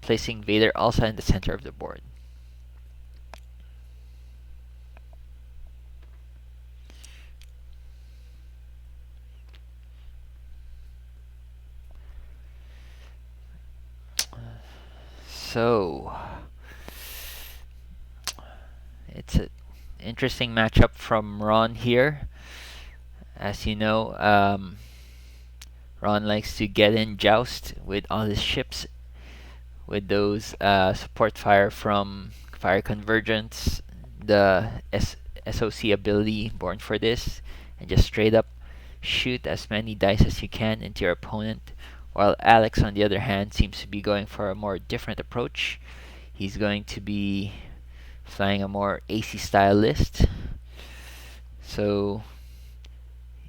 placing Vader also in the center of the board. So, it's an interesting matchup from Ron here. As you know, Ron likes to get in joust with all his ships with those support fire from Fire Convergence, the SOC ability born for this, and just straight up shoot as many dice as you can into your opponent. While Alex, on the other hand, seems to be going for a more different approach. He's going to be flying a more AC style list. So,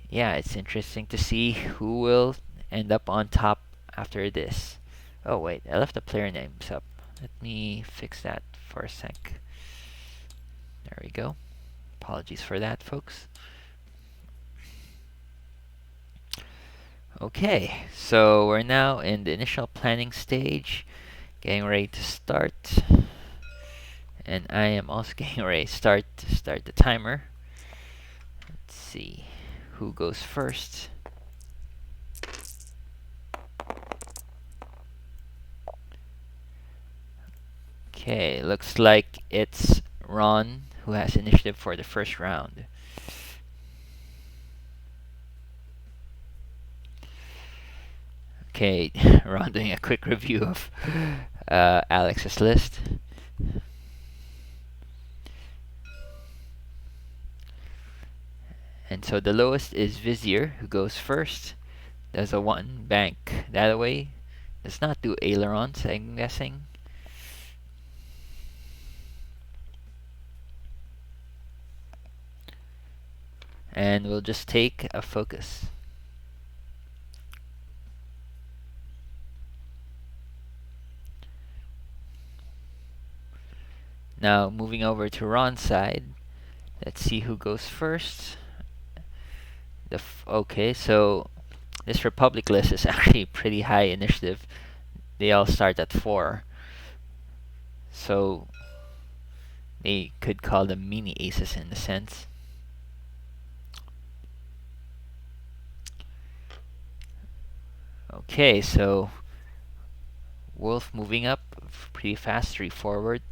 yeah, it's interesting to see who will end up on top after this. Oh wait, I left the player names up. Let me fix that for a sec. There we go. Apologies for that, folks. Okay, so we're now in the initial planning stage, getting ready to start. And I am also getting ready to start the timer. Let's see who goes first. Okay, looks like it's Ron who has initiative for the first round. Okay, Ron doing a quick review of Alex's list. And so the lowest is Vizier, who goes first. Does a 1 bank that way. Does not do ailerons, I'm guessing. And we'll just take a focus. Now moving over to Ron's side, let's see who goes first. Okay, so this Republic list is actually pretty high initiative. They all start at 4. So they could call them mini aces in a sense. Okay, so Wolf moving up pretty fast, 3 forward,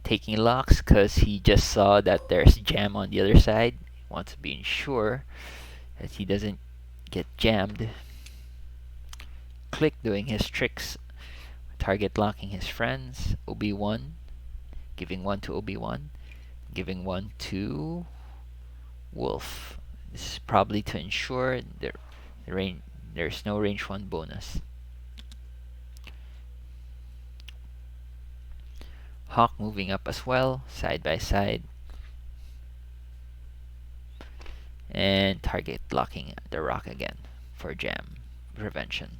taking locks because he just saw that there's jam on the other side. He wants to be sure that he doesn't get jammed. Click doing his tricks, target locking his friends. Obi-Wan, giving 1 to Obi-Wan, giving 1 to Wolf. This is probably to ensure there's no range 1 bonus. Hawk moving up as well, side by side. And target locking the rock again for jam prevention.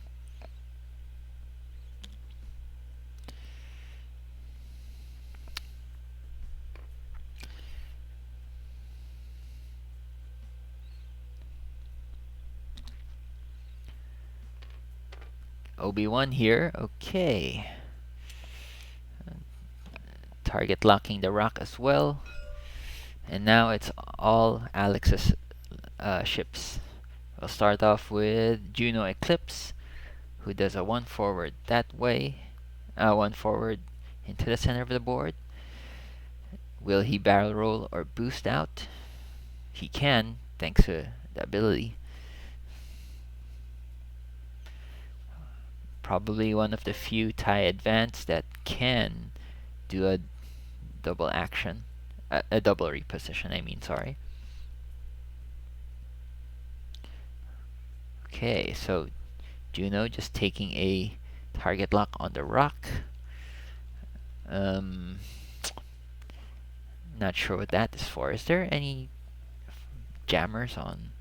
Obi-Wan here, okay. Target locking the rock as well. And now it's all Alex's ships. We'll start off with Juno Eclipse, who does a 1 forward that way, 1 forward into the center of the board. Will he barrel roll or boost out? He can, thanks to the ability. Probably one of the few TIE advance that can do a double action, a double reposition, I mean, sorry. Okay, so Juno just taking a target lock on the rock. Not sure what that is for. Is there any jammers on?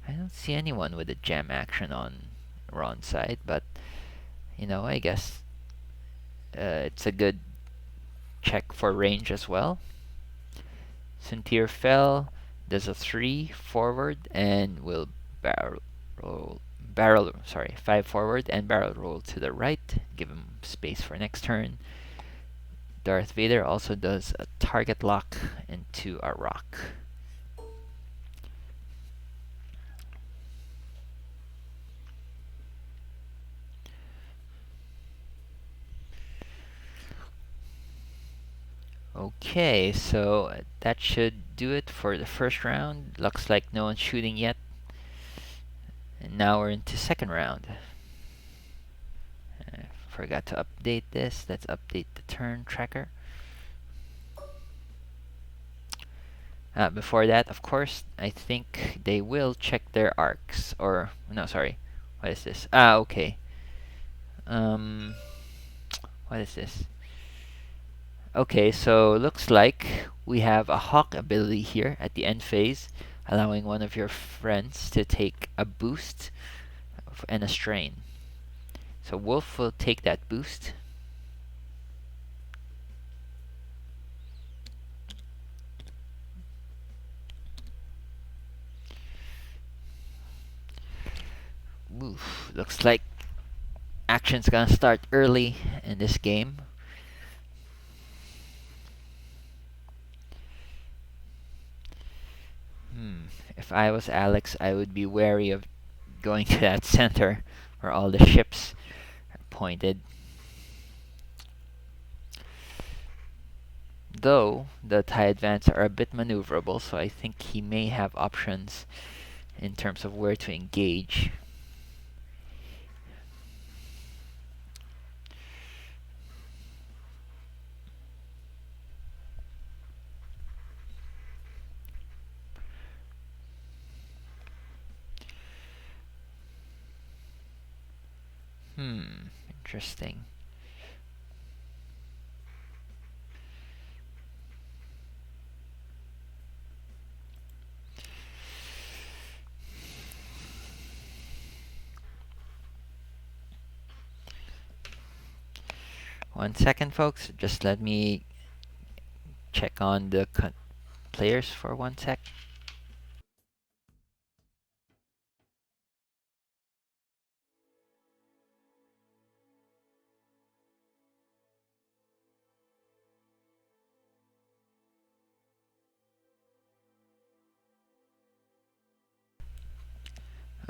I don't see anyone with a jam action on Ron's side, but I guess it's a good check for range as well. Suntir fell, does a 3 forward, and will 5 forward and barrel roll to the right. Give him space for next turn. Darth Vader also does a target lock into a rock. Okay, so that should do it for the first round. Looks like no one's shooting yet. And now we're into second round. Forgot to update this. Let's update the turn tracker. Before that, of course, I think they will check their arcs. Or, no, sorry. What is this? Okay. Um, what is this? Okay, so looks like we have a Hawk ability here at the end phase, allowing one of your friends to take a boost and a strain. So Wolf will take that boost. Oof, looks like action's gonna start early in this game. If I was Alex, I would be wary of going to that center where all the ships are pointed. Though the TIE Advance are a bit maneuverable, so I think he may have options in terms of where to engage. Interesting. One second, folks. Just let me check on the players for 1 sec.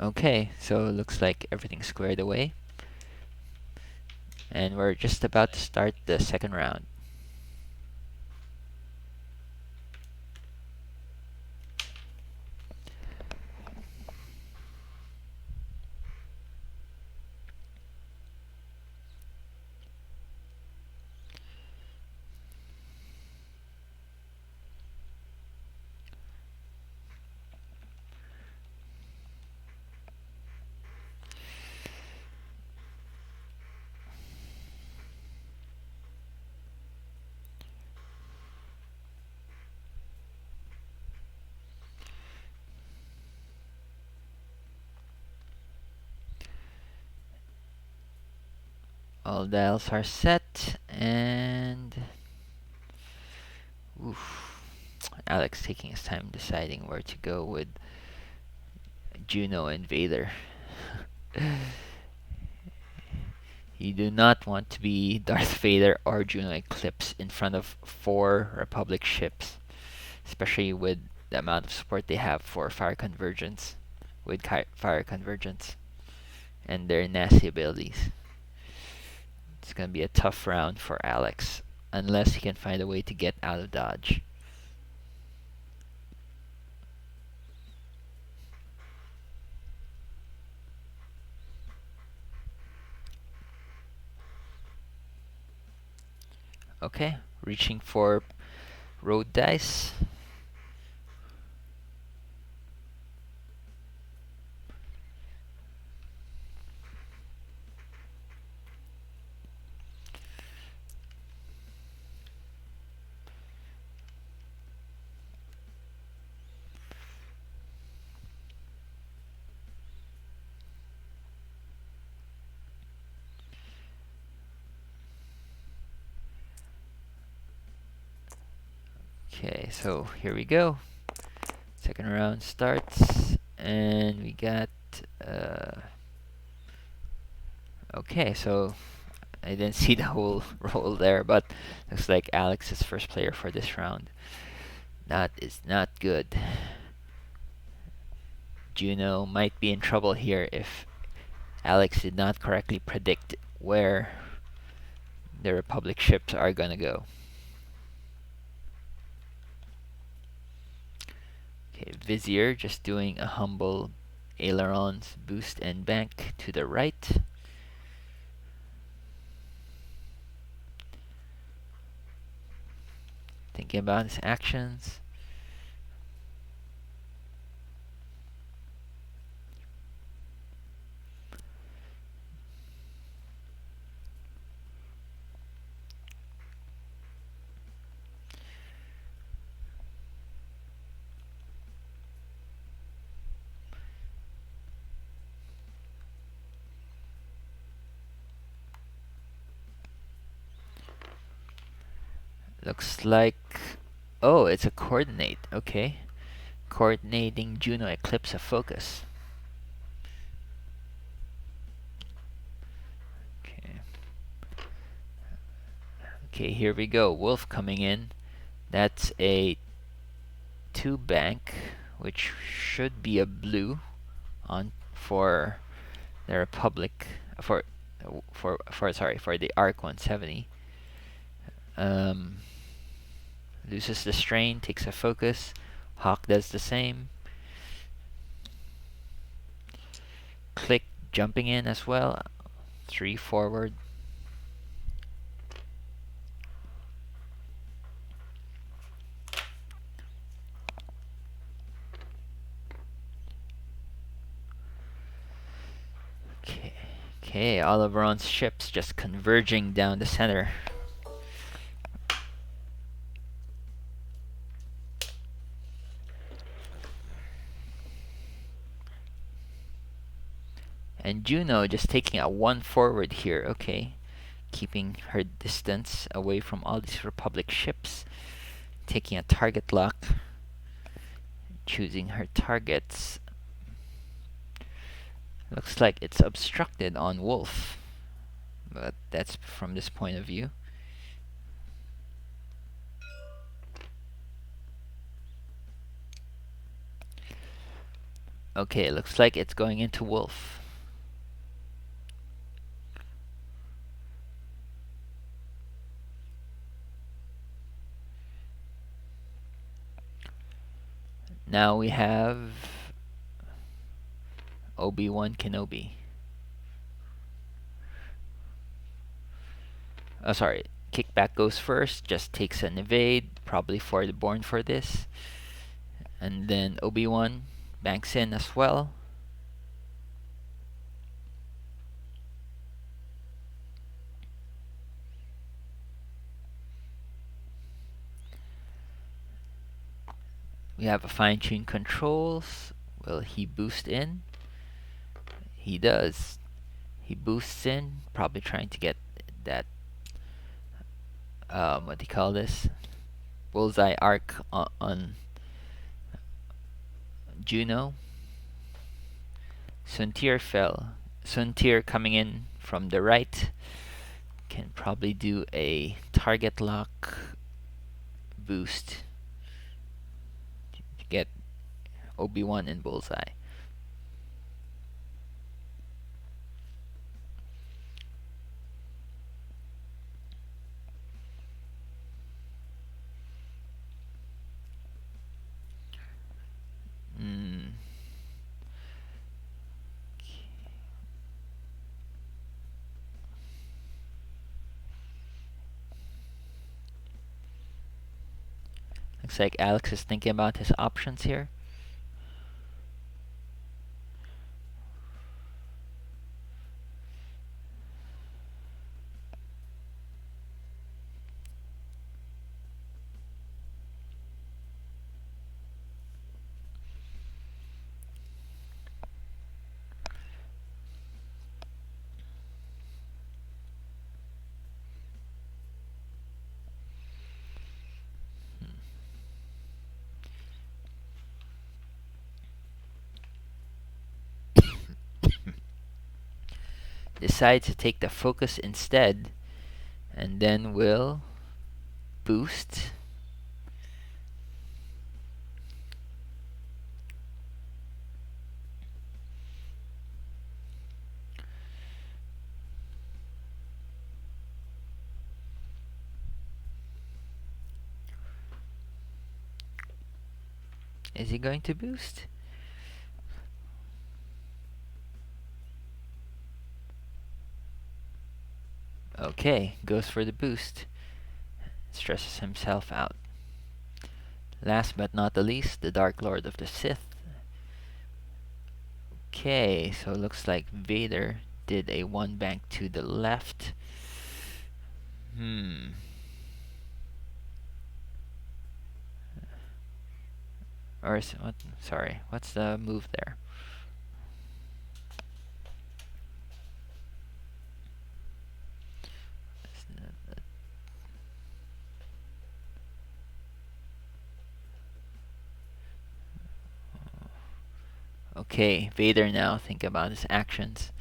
Okay, so it looks like everything's squared away. And we're just about to start the second round. All dials are set, and oof, Alex taking his time deciding where to go with Juno and Vader. You do not want to be Darth Vader or Juno Eclipse in front of 4 Republic ships, especially with the amount of support they have for fire convergence, and their nasty abilities. It's gonna be a tough round for Alex, unless he can find a way to get out of dodge. Okay, reaching for road dice. Okay, so here we go. Second round starts, and we got Okay, so I didn't see the whole roll there, but looks like Alex is first player for this round. That is not good. Juno might be in trouble here if Alex did not correctly predict where the Republic ships are gonna go. Okay, Vizier just doing a humble ailerons boost and bank to the right. Thinking about his actions. Looks like... Oh, it's a coordinate. Okay. Coordinating Juno Eclipse of Focus. Okay. Okay, here we go. Wolf coming in. That's a 2 bank, which should be a blue on for the Republic for the Arc 170. Loses the strain, takes a focus. Hawk does the same. Click jumping in as well. 3 forward. Okay, all of Ron's ships just converging down the center. And Juno just taking a 1 forward here, okay. Keeping her distance away from all these Republic ships. Taking a target lock. Choosing her targets. Looks like it's obstructed on Wolf. But that's from this point of view. Okay, looks like it's going into Wolf. Now we have Obi-Wan Kenobi. Oh, sorry. Kickback goes first, just takes an evade, probably for the born for this. And then Obi-Wan banks in as well. We have a fine-tuned controls. Will he boost in? He does. He boosts in, probably trying to get that, what do you call this? Bullseye arc on Juno. Suntir fell. Suntir coming in from the right. Can probably do a target lock boost to get Obi-Wan and Bullseye. Looks like Alex is thinking about his options here. decide to take the focus instead, and then we'll boost. Is he going to boost? Okay, goes for the boost. Stresses himself out. Last but not the least, the Dark Lord of the Sith. Okay, so it looks like Vader did a one bank to the left. Or what? Sorry, what's the move there? Okay, Vader now think about his actions.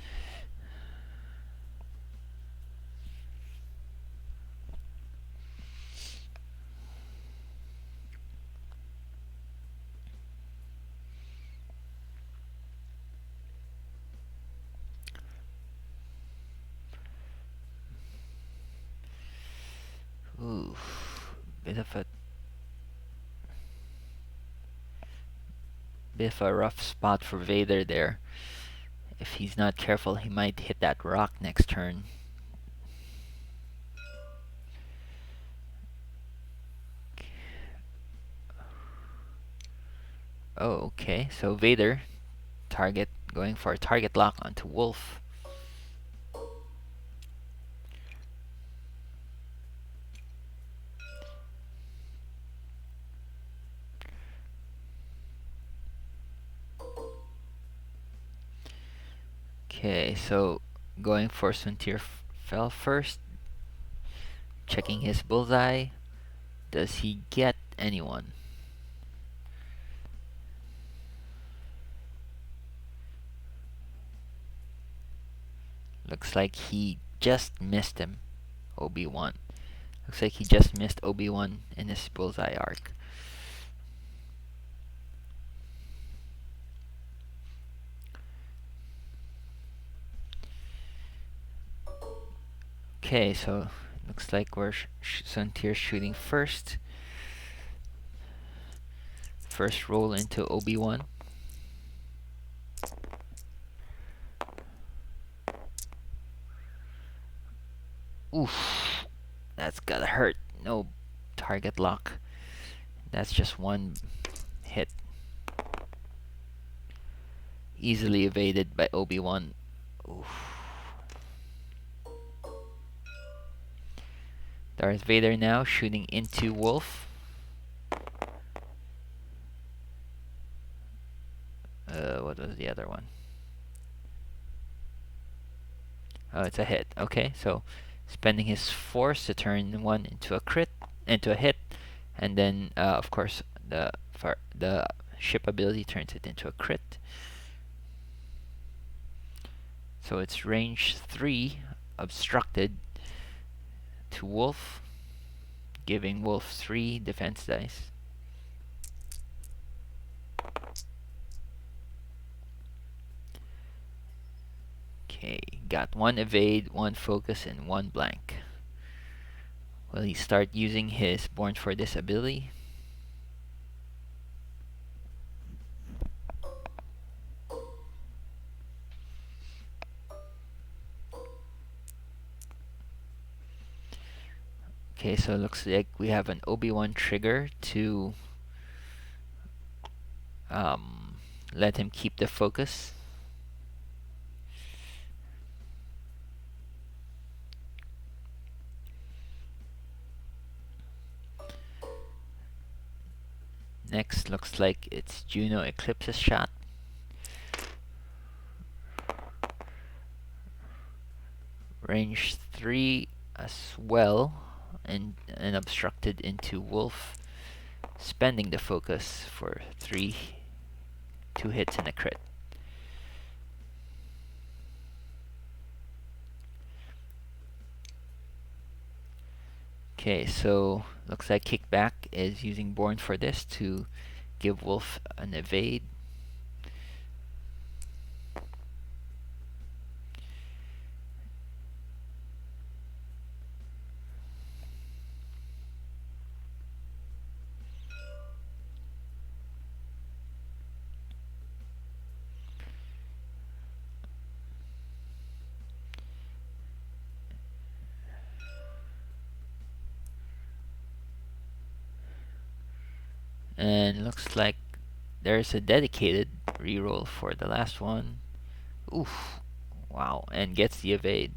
Ooh, bit of a rough spot for Vader there. If he's not careful, he might hit that rock next turn. Oh, okay. So Vader going for a target lock onto Wolf. Okay, so going for Suntir fell first. Checking his bullseye. Does he get anyone? Looks like he just missed him. Obi-Wan. Looks like he just missed Obi-Wan in his bullseye arc. Okay, so looks like we're Suntir shooting first. First roll into Obi-Wan. Oof, that's gotta hurt. No target lock. That's just one hit. Easily evaded by Obi-Wan. Oof. Darth Vader now shooting into Wolf. What was the other one? Oh, it's a hit. Okay, so spending his force to turn one into a hit, and then of course the ship ability turns it into a crit. So it's range 3 obstructed to Wolf, giving Wolf 3 defense dice. Okay, got one evade, one focus, and one blank. Will he start using his Born for This ability? Okay, so it looks like we have an Obi-Wan trigger to let him keep the focus. Next, looks like it's Juno Eclipse's shot. Range 3 as well, and obstructed into Wolf, spending the focus for 2 hits and a crit. Okay, so looks like Kickback is using Born for this to give Wolf an evade. And looks like there's a dedicated reroll for the last one. Oof. Wow. And gets the evade.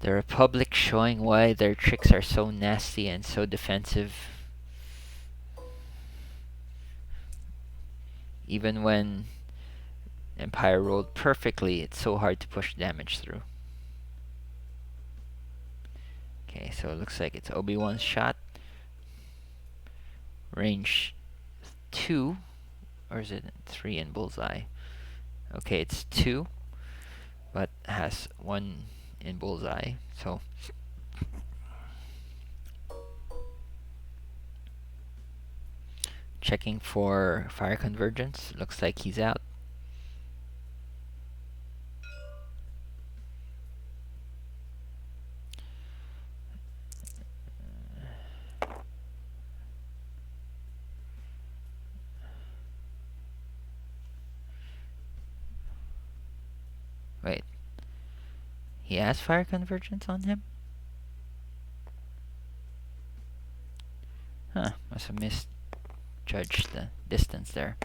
The Republic showing why their tricks are so nasty and so defensive. Even when Empire rolled perfectly, it's so hard to push damage through. Okay, so it looks like it's Obi-Wan's shot. Range 2, or is it 3 in bullseye? Okay, it's 2, but has 1 in bullseye, so checking for fire convergence. Looks like he's out. Wait. He has fire convergence on him? Huh, must have misjudged the distance there.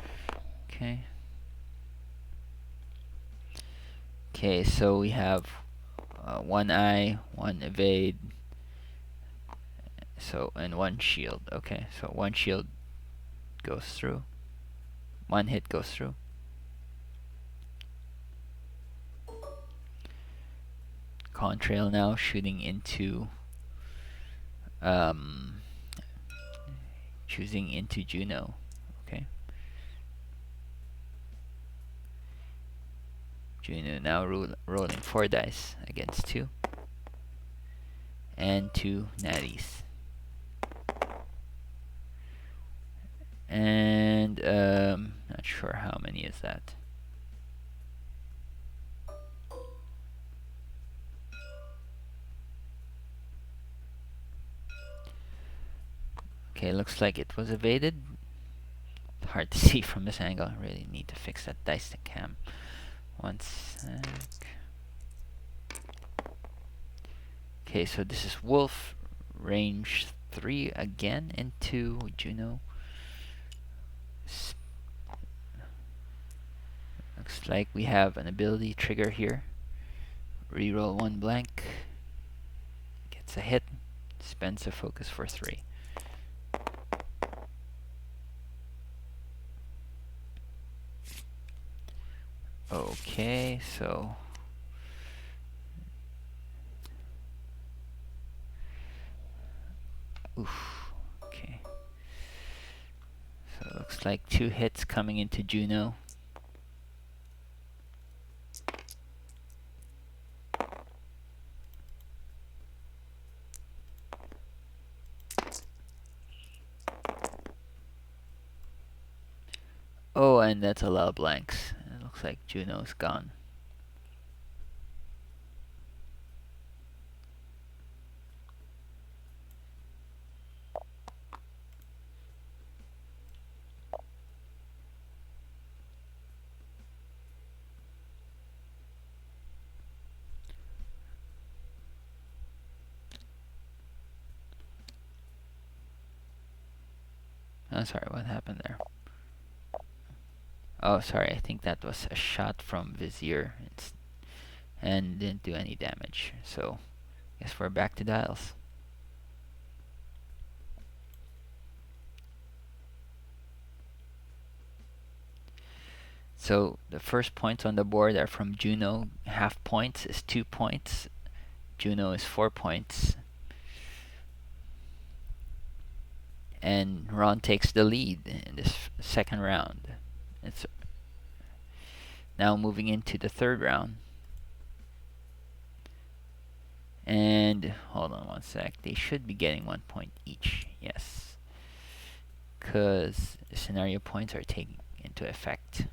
Okay. Okay, so we have 1 eye, 1 evade, so, and 1 shield. Okay, so 1 shield goes through. 1 hit goes through. Contrail now shooting into choosing into Juno. Okay. Juno now rolling 4 dice against 2. And 2 natties. And not sure how many is that. Okay, looks like it was evaded. Hard to see from this angle. I really need to fix that dice cam. One sec. Okay, so this is Wolf. Range 3 again into Juno. Looks like we have an ability trigger here. Reroll 1 blank. Gets a hit. Spends a focus for 3. Okay, so oof. Okay. So it looks like 2 hits coming into Juno. Oh, and that's a lot of blanks. It looks like Juno's gone. Oh, sorry, what happened there? Oh, sorry, I think that was a shot from Vizier and didn't do any damage. So, guess we're back to dials. So, the first points on the board are from Juno. Half points is 2 points. Juno is 4 points. and Ron takes the lead in this second round. It's now moving into the third round. And hold on one sec. They should be getting 1 point each. Yes. Because scenario points are taken into effect.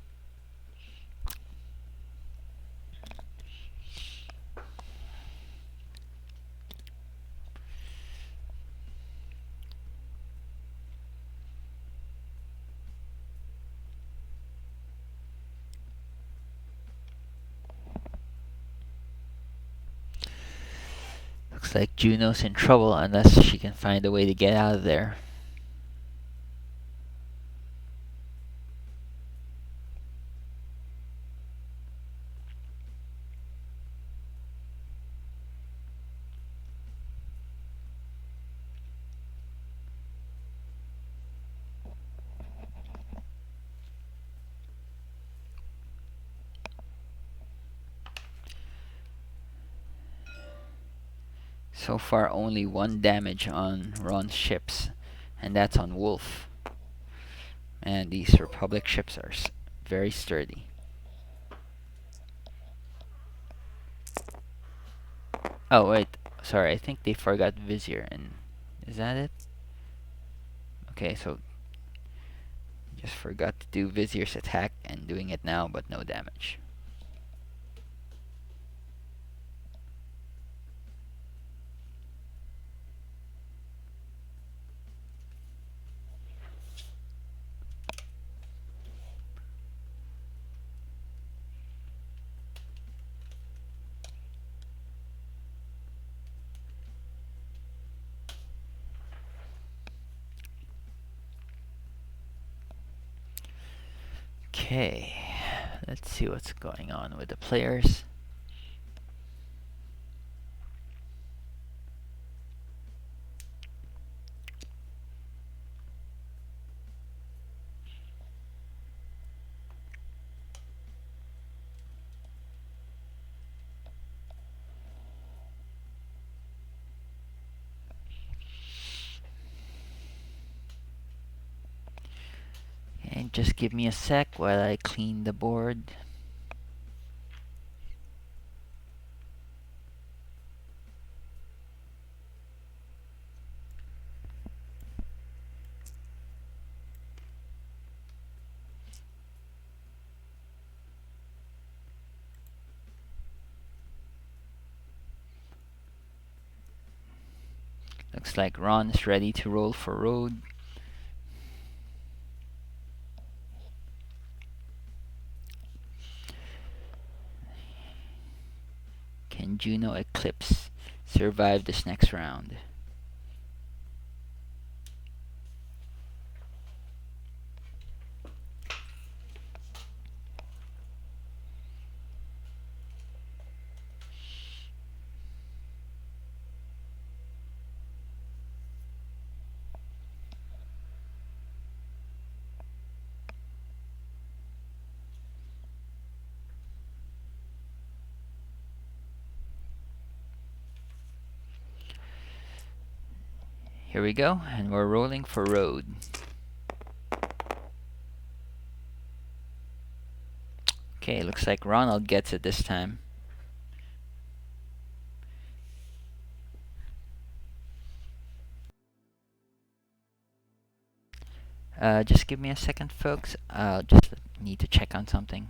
Looks like Juno's in trouble unless she can find a way to get out of there. So far, only one damage on Ron's ships, and that's on Wolf. And these Republic ships are very sturdy. Oh wait, sorry. I think they forgot Vizier, and is that it? Okay, so just forgot to do Vizier's attack and doing it now, but no damage. Okay, let's see what's going on with the players. And just give me a sec while I clean the board. Looks like Ron is ready to roll for road. Can Juno Eclipse survive this next round? Here we go, and we're rolling for road. Okay, looks like Ronald gets it this time. Just give me a second, folks. I'll just need to check on something.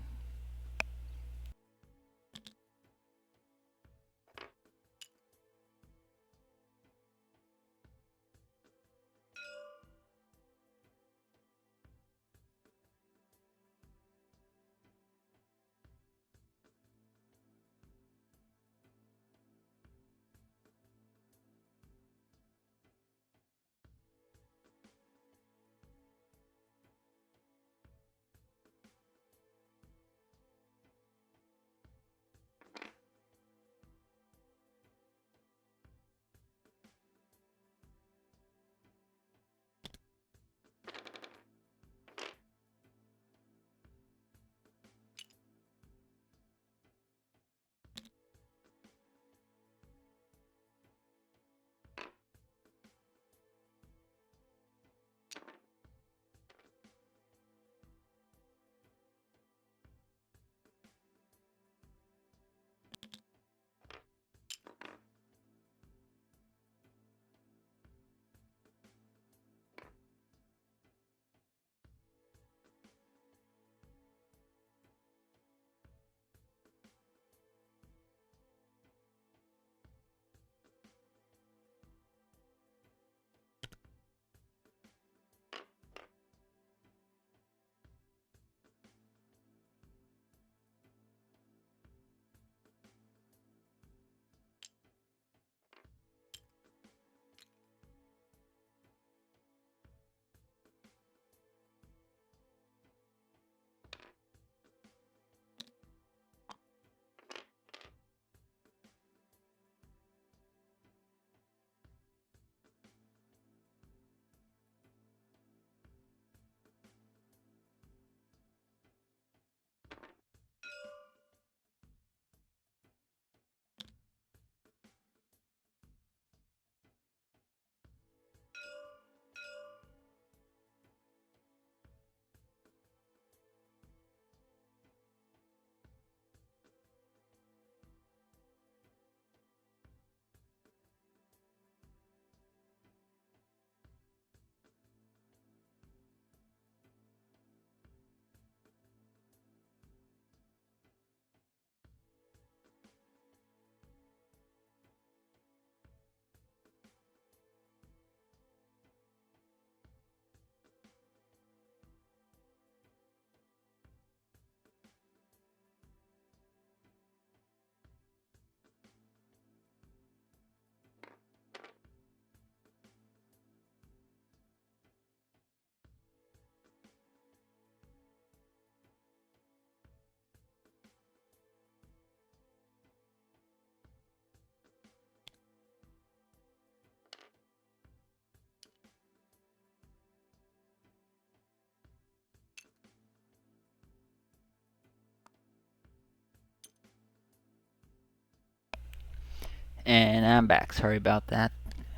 And I'm back. Sorry about that.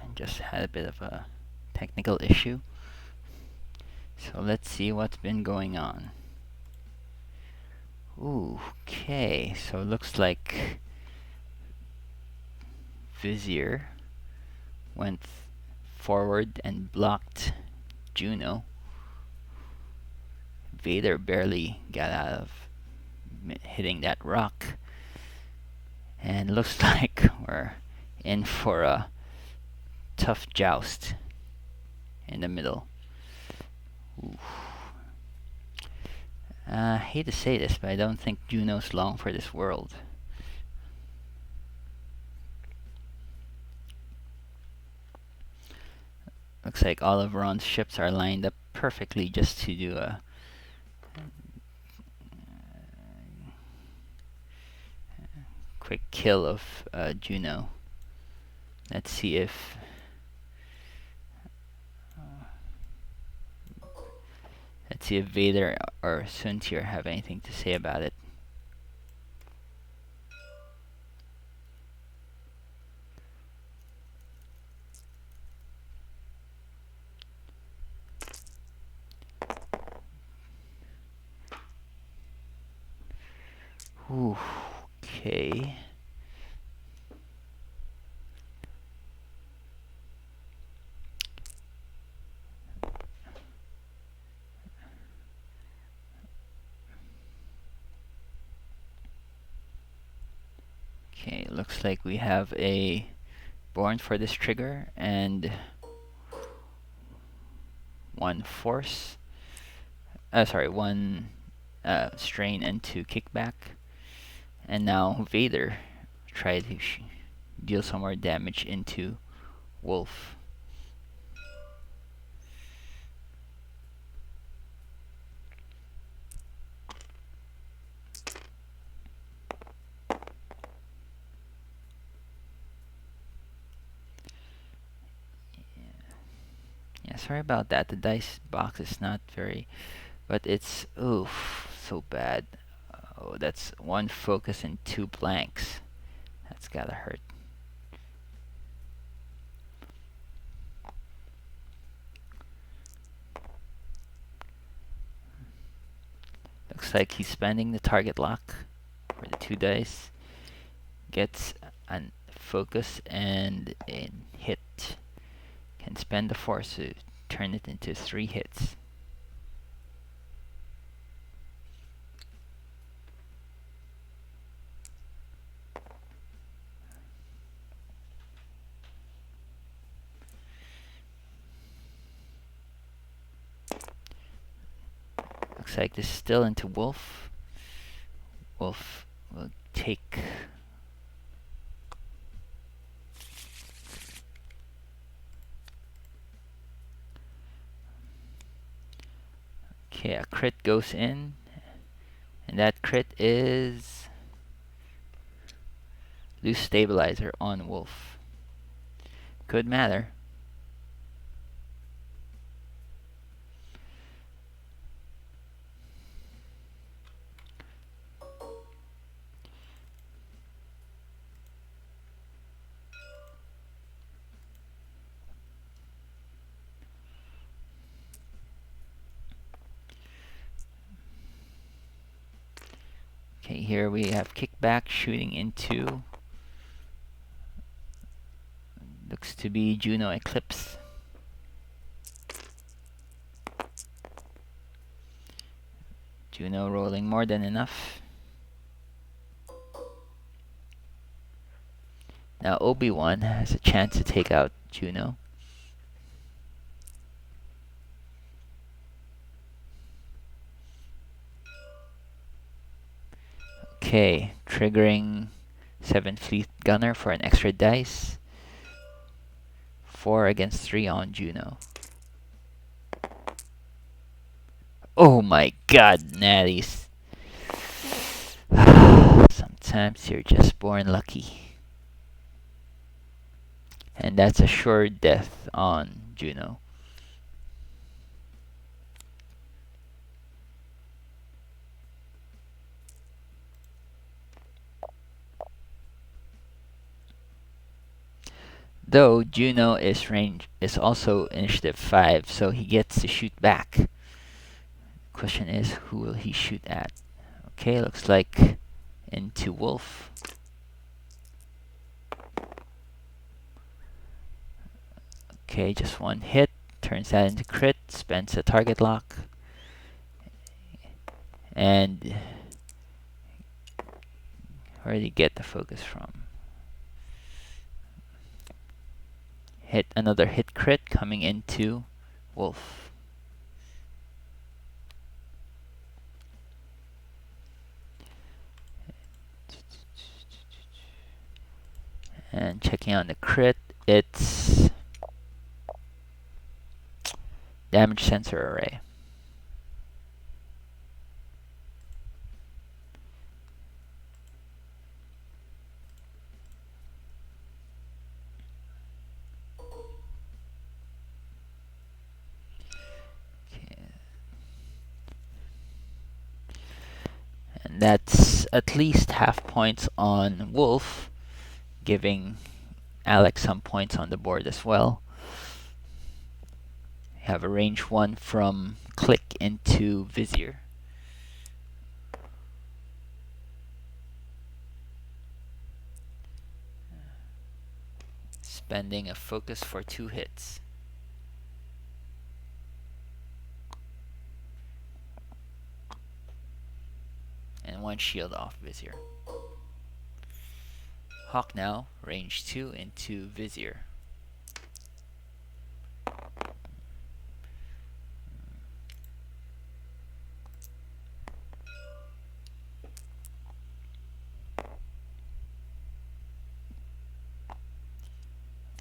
I just had a bit of a technical issue. So let's see what's been going on. Ooh, okay, so it looks like Vizier went forward and blocked Juno. Vader barely got out of hitting that rock. And looks like we're in for a tough joust in the middle. Ooh. I hate to say this, but I don't think Juno's long for this world. Looks like all of Ron's ships are lined up perfectly just to do a quick kill of Juno. Let's see if Vader or Suntir have anything to say about it. Ooh, okay. Okay, looks like we have a born for this trigger and one force. One strain and two kickback. And now Vader tried to deal some more damage into Wolf. Yeah, sorry about that. The dice box is not very, but it's oof so bad. Oh, that's one focus and two blanks. That's gotta hurt. Looks like he's spending the target lock for the two dice. Gets a focus and a hit. Can spend the force to turn it into 3 hits. Looks like this is still into Wolf. Wolf will take. Okay, a crit goes in, and that crit is loose stabilizer on Wolf. Could matter. Okay, here we have kickback shooting into. Looks to be Juno Eclipse. Juno rolling more than enough. Now Obi-Wan has a chance to take out Juno. Okay, triggering 7 Fleet Gunner for an extra dice. 4 against 3 on Juno. Oh my god, natties. Sometimes you're just born lucky. And that's a sure death on Juno. Though Juno is also initiative 5, so he gets to shoot back. Question is, who will he shoot at? Okay, looks like into Wolf. Okay, just one hit. Turns that into crit. Spends a target lock. And where did he get the focus from? Hit another hit crit coming into Wolf. And checking on the crit, it's damage sensor array. And that's at least half points on Wolf, giving Alex some points on the board as well. We have a range 1 from Click into Vizier. Spending a focus for 2 hits. And 1 shield off Vizier. Hawk now, range 2 into Vizier.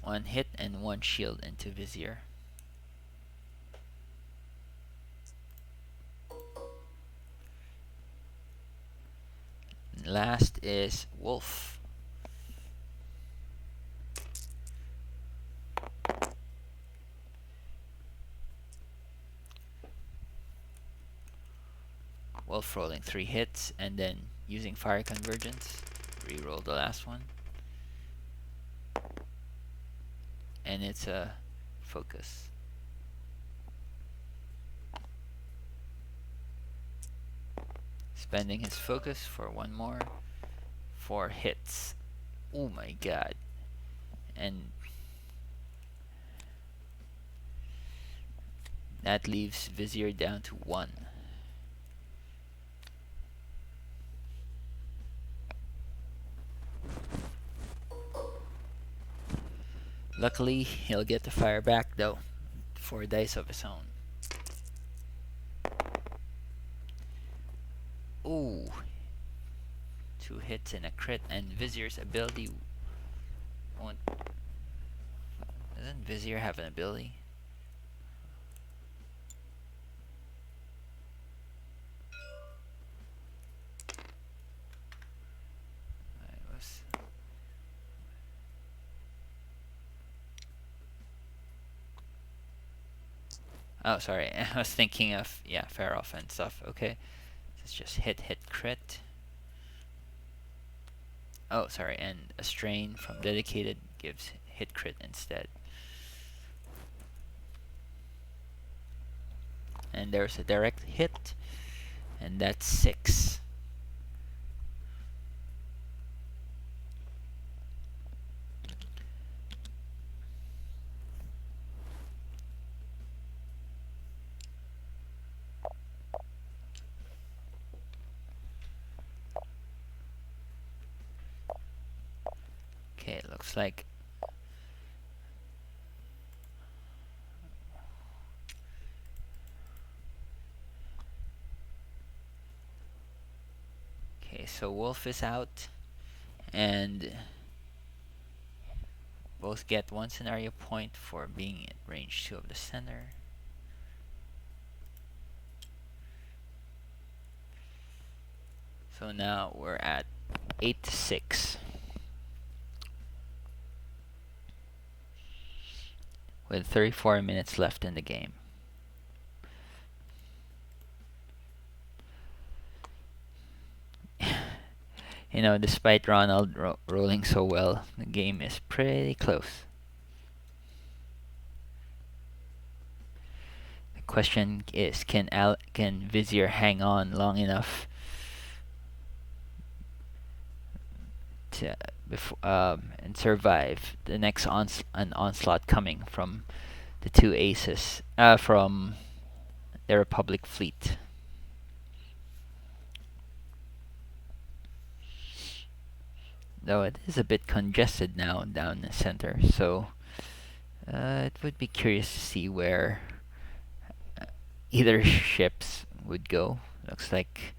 One hit and 1 shield into Vizier. And last is Wolf. Wolf rolling 3 hits and then using Fire Convergence. Reroll the last one. And it's a focus. Spending his focus for 1 more. 4 hits. Oh my god. And that leaves Vizier down to 1. Luckily, he'll get the fire back though. 4 dice of his own. Ooh. 2 hits and a crit, and Vizier's ability won't... Doesn't Vizier have an ability? Oh, sorry. I was thinking of, yeah, fair off and stuff. Okay. It's just hit, crit. Oh, sorry. And a strain from dedicated gives hit, crit instead. And there's a direct hit. And that's 6. Okay, it looks like okay, so Wolf is out, and both get 1 scenario point for being at range 2 of the center. So now we're at 8-6. With 34 minutes left in the game. You know, despite Ronald rolling so well, the game is pretty close. question is, can Vizier hang on long enough to and survive the next an onslaught coming from the two aces from the Republic fleet? Though it is a bit congested now down the center, so it would be curious to see where either ships would go. Looks like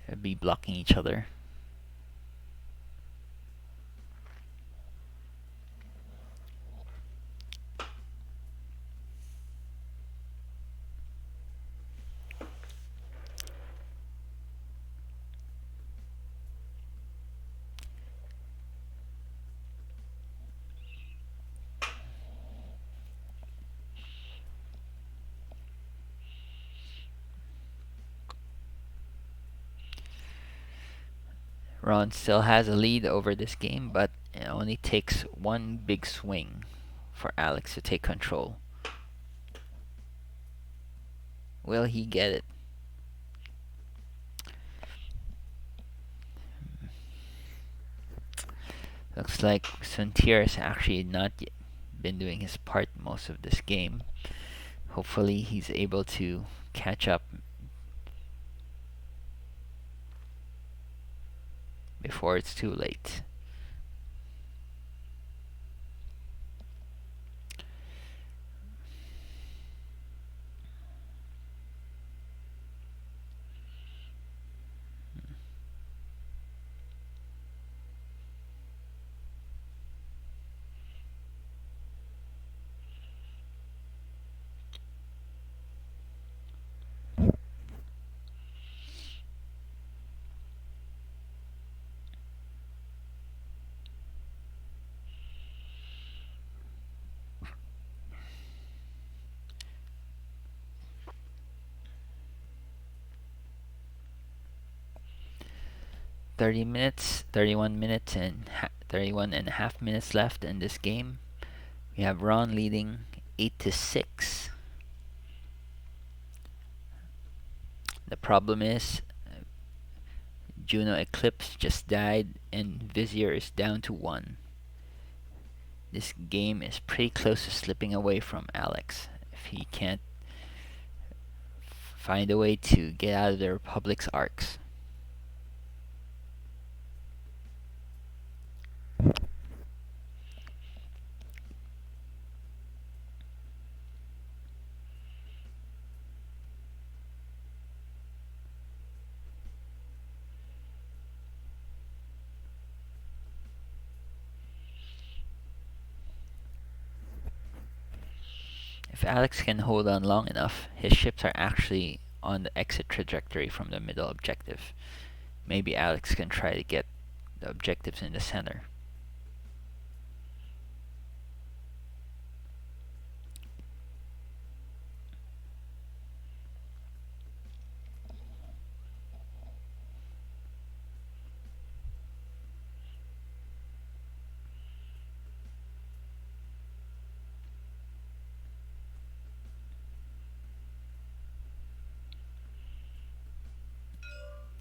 they'd be blocking each other. Ron still has a lead over this game, but it only takes one big swing for Alex to take control. Will he get it? Looks like Suntier has actually not yet been doing his part most of this game. Hopefully he's able to catch up before it's too late. Thirty-one minutes, and 31 and a half minutes left in this game. We have Ron leading 8-6. The problem is Juno Eclipse just died and Vizier is down to 1. This game is pretty close to slipping away from Alex if he can't find a way to get out of the Republic's arcs. If Alex can hold on long enough, his ships are actually on the exit trajectory from the middle objective. Maybe Alex can try to get the objectives in the center.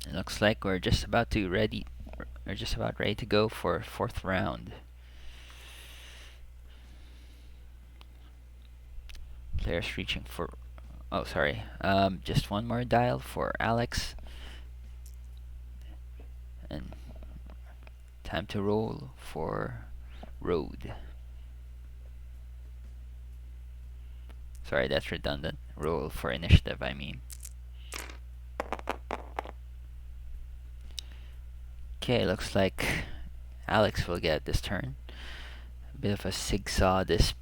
It looks like we're just about ready to go for 4th round. Players reaching for just one more dial for Alex. And time to roll for road. Sorry, that's redundant. Roll for initiative, I mean. Okay, looks like Alex will get this turn. A bit of a zigzag this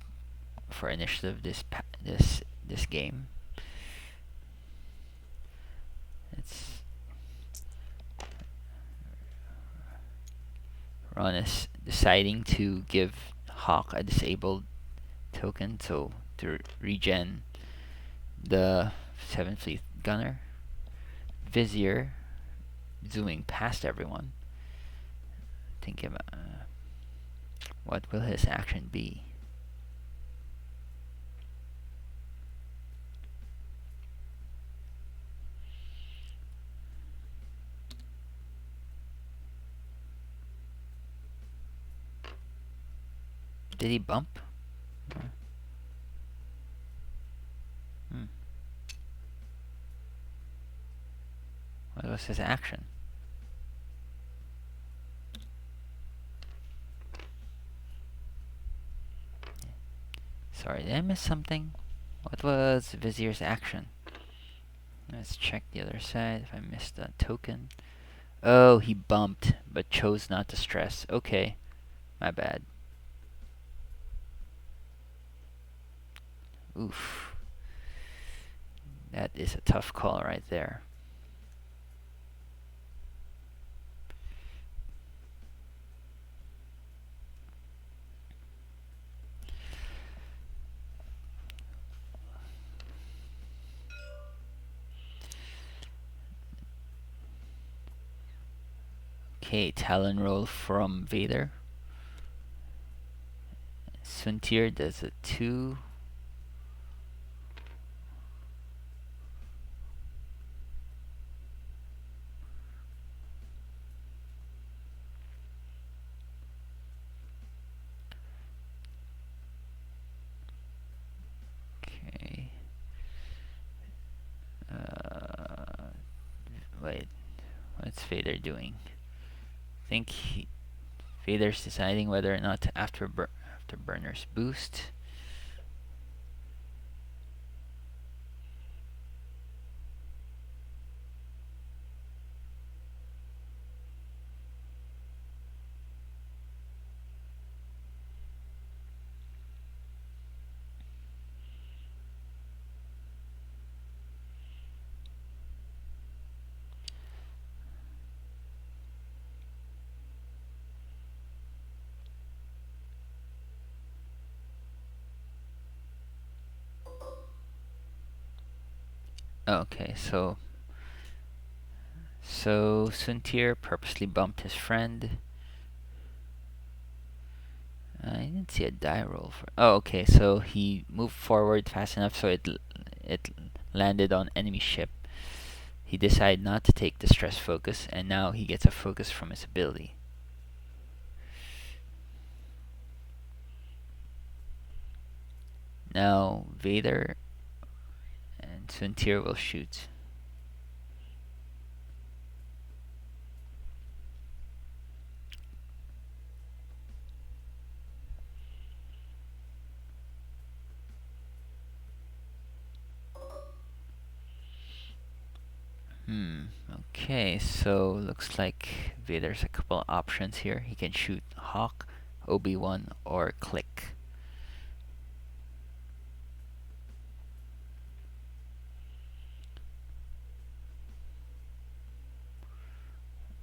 for initiative this game. It's Ron is deciding to give Hawk a disabled token to regen the 7th Fleet gunner. Vizier zooming past everyone. Thinking about what will his action be. Did he bump? Hmm. What was his action? Sorry, did I miss something? What was Vizier's action? Let's check the other side if I missed a token. Oh, he bumped, but chose not to stress. Okay, my bad. Oof. That is a tough call right there. Okay, Talon roll from Vader. Suntir does a 2. Okay. Wait, what's Vader doing? I think Vader's deciding whether or not to afterburners boost. Okay, so Suntir purposely bumped his friend. I didn't see a die roll for. Oh, okay. So he moved forward fast enough so it landed on enemy ship. He decided not to take the stress focus, and now he gets a focus from his ability. Now Vader and Suntir will shoot. Okay, so looks like Vader's a couple options here. He can shoot Hawk, Obi-Wan, or Click.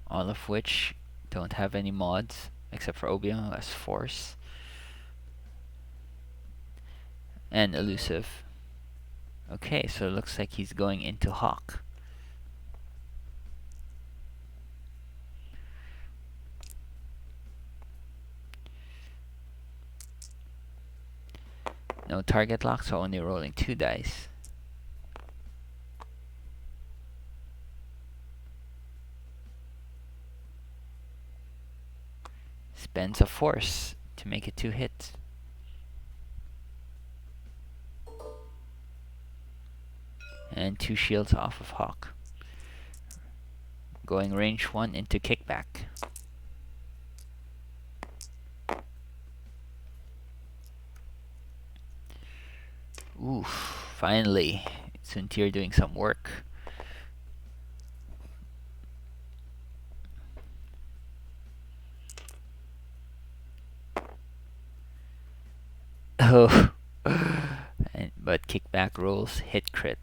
All of which don't have any mods, except for Obi-Wan, who has Force. And Elusive. Okay, so it looks like he's going into Hawk. No target lock, so only rolling 2 dice. Spends a Force to make it 2 hits. And 2 shields off of Hawk. Going range 1 into Kickback. Oof, finally. Suntir doing some work. Oh, but Kickback rolls hit crit.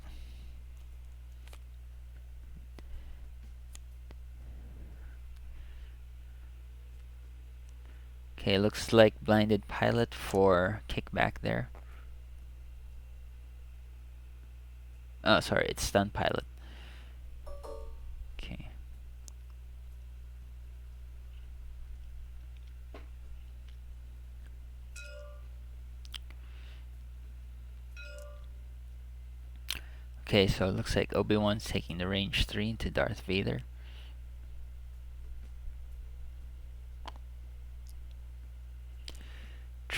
Okay, looks like blinded pilot for Kickback there. Oh, sorry, it's stun pilot. Okay. Okay, so it looks like Obi-Wan's taking the range 3 into Darth Vader.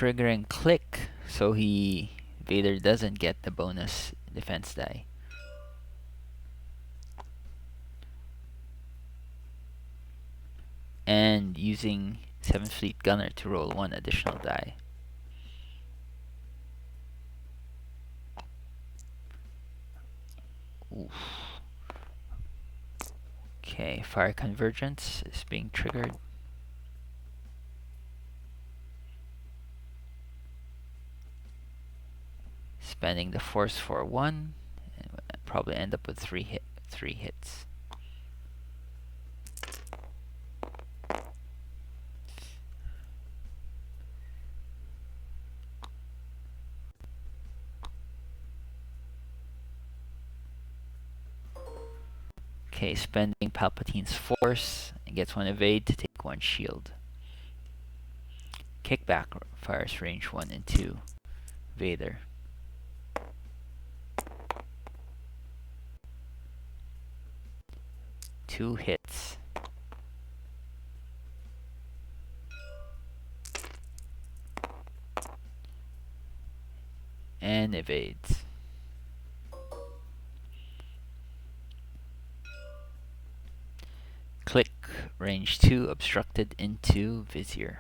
triggering click so Vader doesn't get the bonus defense die. And using 7th Fleet Gunner to roll 1 additional die. Oof. Okay, Fire Convergence is being triggered. Spending the Force for 1, and probably end up with 3 hits. Okay, spending Palpatine's Force and gets 1 evade to take 1 shield. Kickback fires range 1 and 2. Vader. Two hits. And evades. Click, range 2 obstructed into Vizier.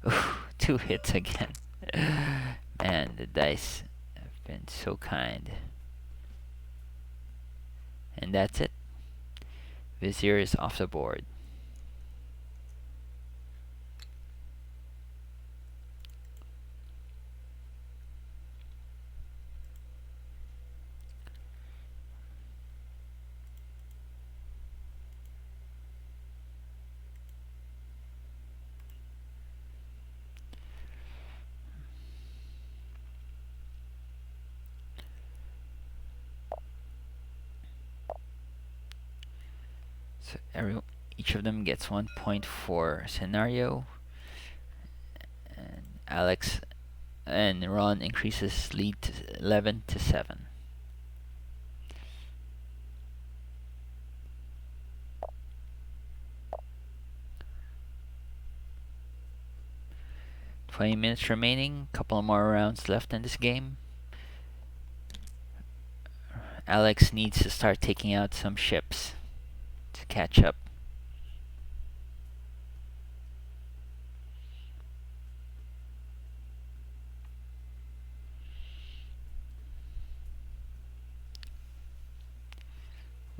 Ooh, 2 hits again. Man, the dice have been so kind. And that's it. Vizier is off the board. So each of them gets 1 point for scenario. And Alex and Ron increases lead to 11 to 7. $20 remaining. Couple more rounds left in this game. Alex needs to start taking out some ships to catch up.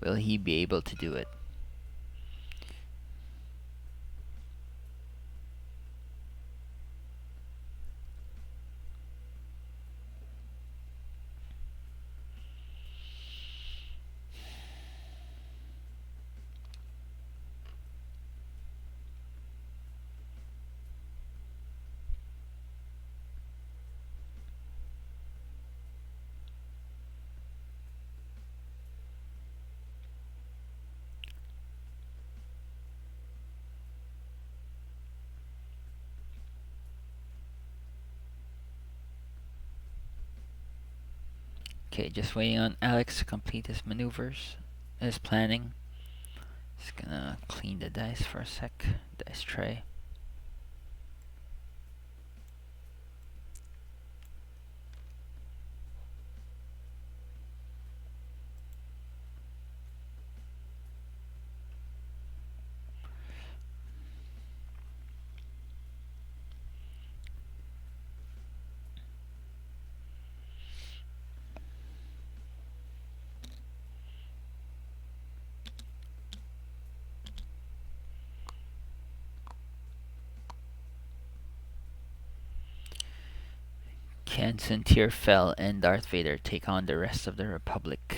Will he be able to do it? Okay, just waiting on Alex to complete his maneuvers, his planning. Just gonna clean the dice for a sec. Dice tray. Can Suntir Fel and Darth Vader take on the rest of the Republic?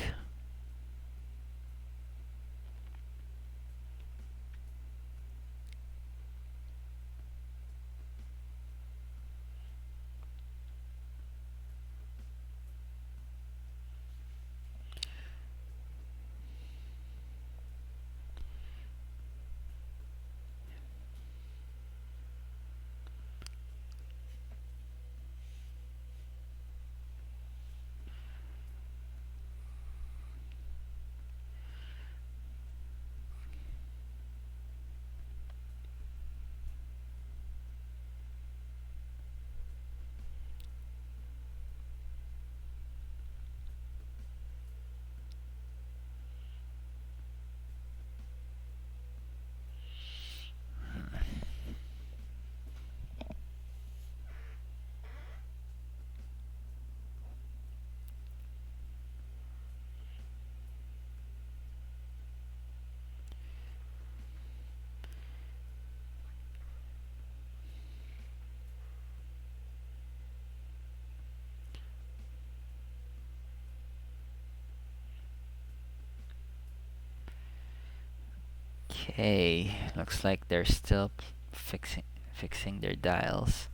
Okay, looks like they're still fixing their dials.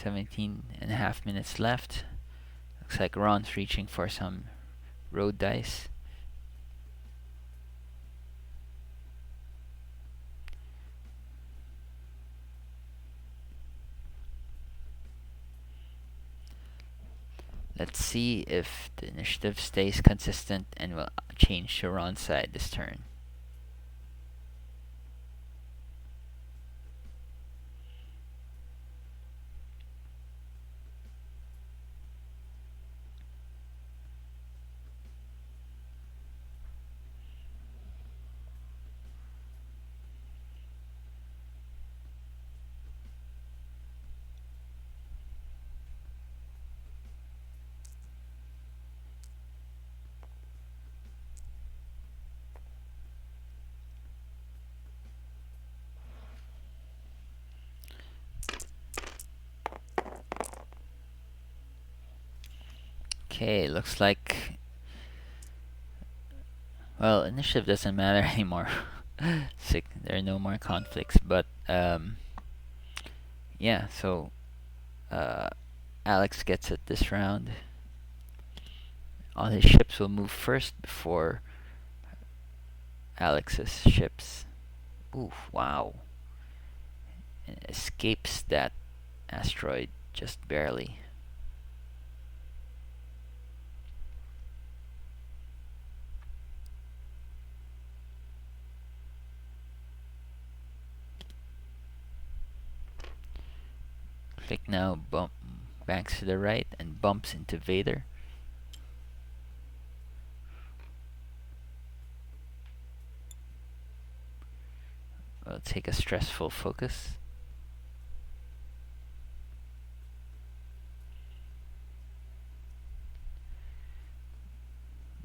"17.5 minutes left. Looks like Ron's reaching for some road dice. Let's see if the initiative stays consistent and will change to Ron's side this turn. Okay, looks like, well, initiative doesn't matter anymore. There are no more conflicts, but yeah, so Alex gets it this round. All his ships will move first before Alex's ships. Ooh, wow. And escapes that asteroid just barely. Click now banks to the right and bumps into Vader. We'll take a stressful focus.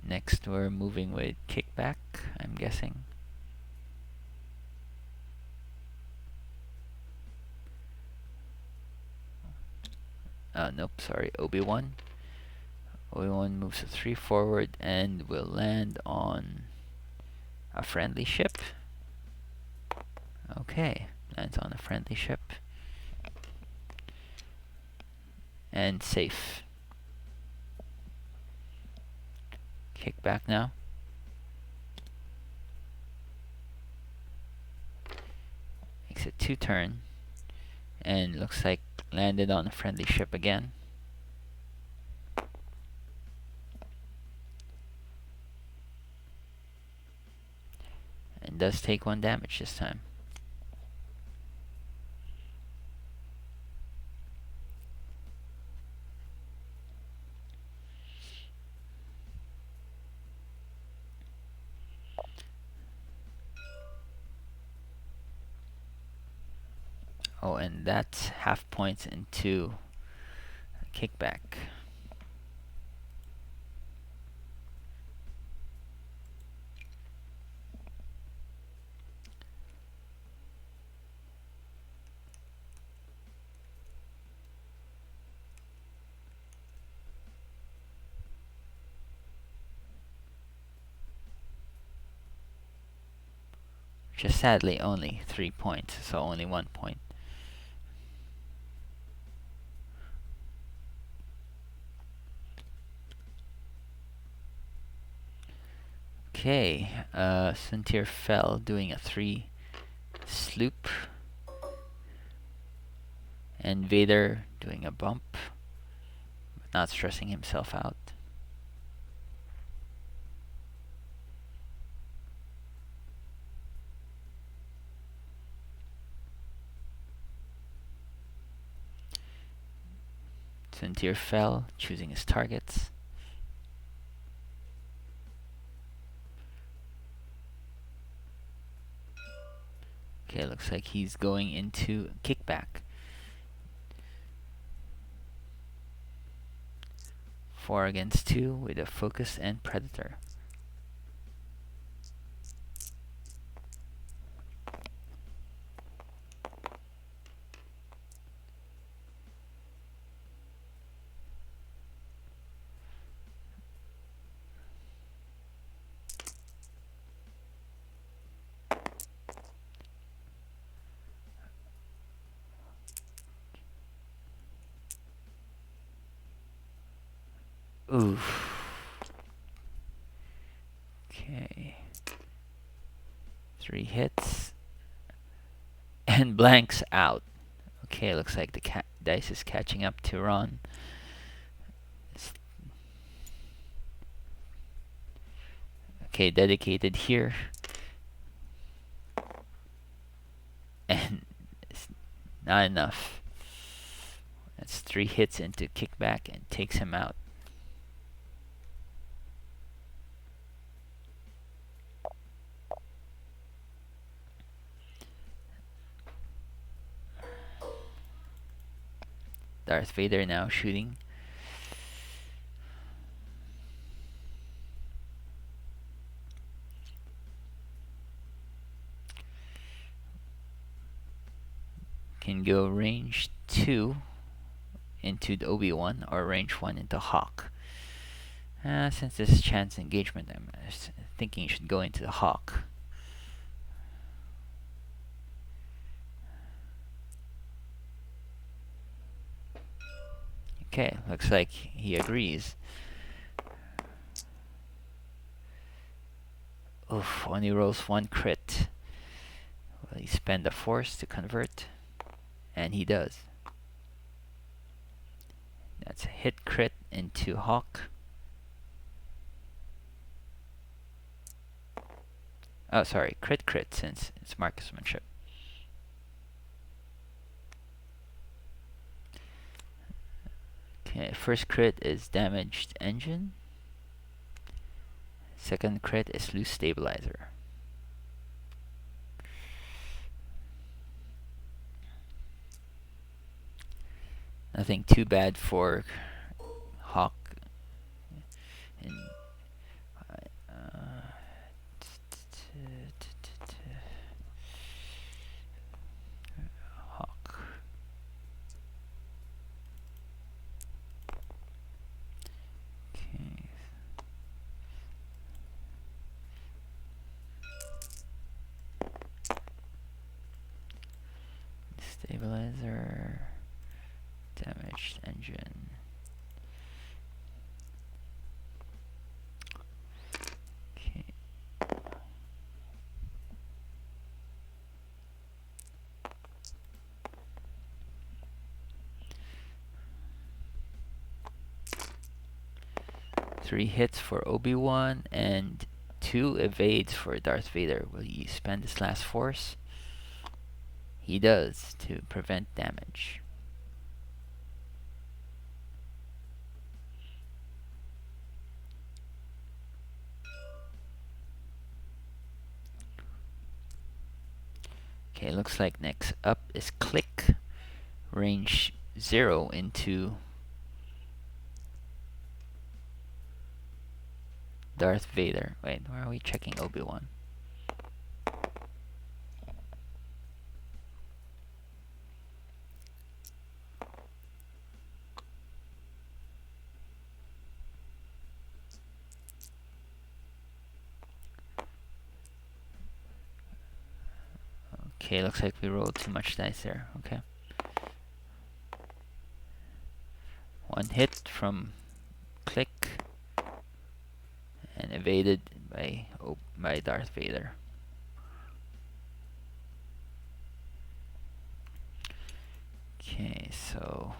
Next, we're moving with kickback, I'm guessing. Nope, sorry, Obi-Wan. Obi-Wan moves a 3 forward and will land on a friendly ship. Okay, lands on a friendly ship. And safe. Kick back now. Makes it 2-turn. And looks like landed on a friendly ship again. And does take 1 damage this time. Oh, and that's half points into kickback. Just sadly only 3 points, so only 1 point. Okay, Suntir fell doing a 3 sloop. And Vader doing a bump, but not stressing himself out. Suntir fell, choosing his targets. Okay, looks like he's going into kickback. 4 against 2 with a focus and predator. Oof. Okay. 3 hits. And blanks out. Okay, looks like the dice is catching up to Ron. Okay, dedicated here. And it's not enough. That's 3 hits into kickback and takes him out. Darth Vader now shooting. Can go range 2 into the Obi-Wan or range 1 into Hawk. Since this is chance engagement, I'm thinking you should go into the Hawk. Okay, looks like he agrees. Oof, only rolls 1 crit. Will he spend a force to convert? And he does. That's a hit crit into Hawk. Oh, sorry, crit since it's marksmanship. Okay, first crit is damaged engine. Second crit is loose stabilizer. Nothing too bad for Hawk. And Hawk. Okay. Stabilizer. Damaged engine. Okay. Three hits for Obi-Wan and 2 evades for Darth Vader. Will he spend his last force? He does, to prevent damage. Okay, looks like next up is Click. Range 0 into Darth Vader. Wait, where are we checking Obi-Wan? Okay, looks like we rolled too much dice there. Okay. 1 hit from Click and evaded by Darth Vader. Okay, so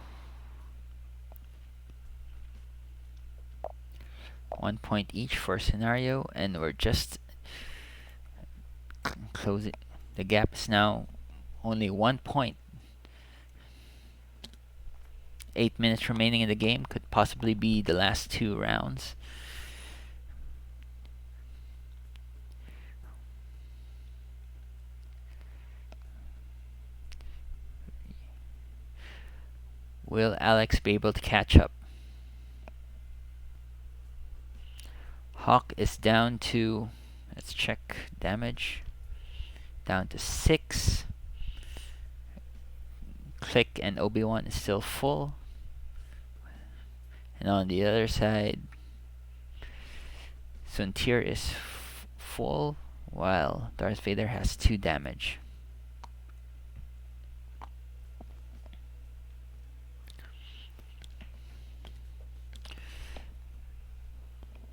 1 point each for scenario, and we're just closing. The gap is now only 1 point. 8 minutes remaining in the game, could possibly be the last 2 rounds. Will Alex be able to catch up? Hawk is down to, let's check damage, down to 6. Click and Obi-Wan is still full. And on the other side, Suntir is full, while Darth Vader has 2 damage.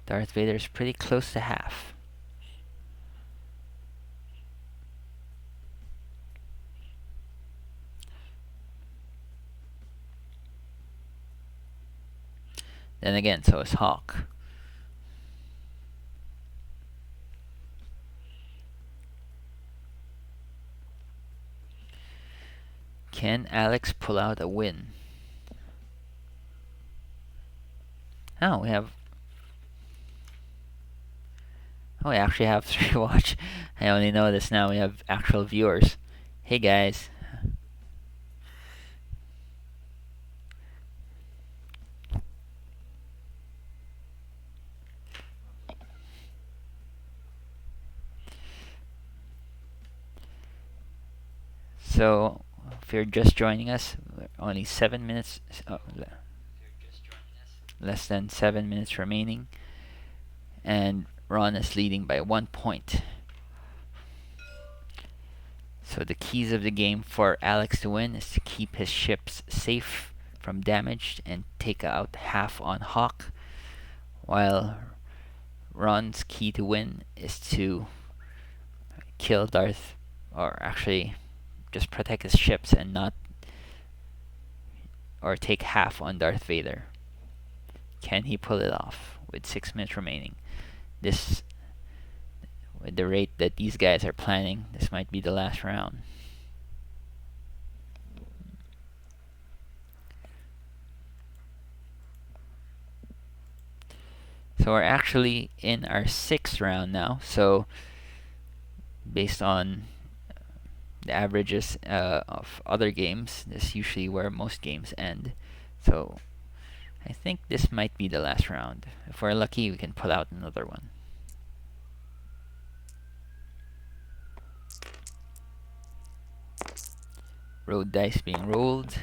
Darth Vader's pretty close to half. Then again, so is Hawk. Can Alex pull out a win? Oh, we have. Oh, we actually have 3 watch. I only noticed now we have actual viewers. Hey guys. So, if you're just joining us, only 7 minutes. Less than 7 minutes remaining. And Ron is leading by 1 point. So the keys of the game for Alex to win is to keep his ships safe from damage and take out half on Hawk, while Ron's key to win is to kill Darth, or actually just protect his ships and not, or take half on Darth Vader. Can he pull it off with 6 minutes remaining? This, with the rate that these guys are planning, this might be the last round. So we're actually in our 6th round now. So based on the averages of other games, this is usually where most games end. So I think this might be the last round. If we're lucky, we can pull out another one. Road dice being rolled.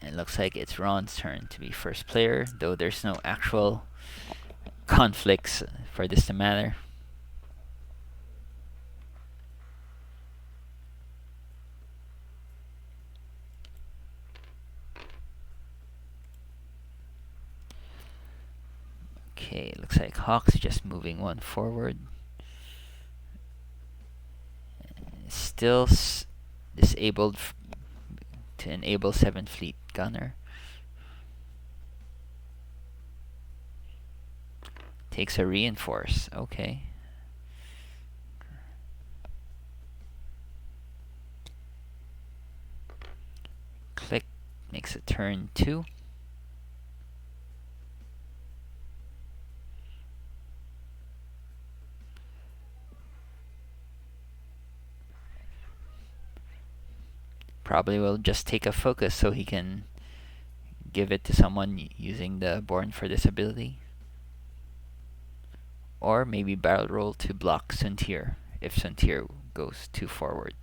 And it looks like it's Ron's turn to be first player, though there's no actual conflicts for this to matter. Okay, looks like Hawk's just moving one forward. Still disabled to enable 7th Fleet Gunner. Takes a reinforce, okay. Click, makes a turn 2. Probably will just take a focus so he can give it to someone using the Born for this ability. Or maybe barrel roll to block Suntir if Suntir goes too forward.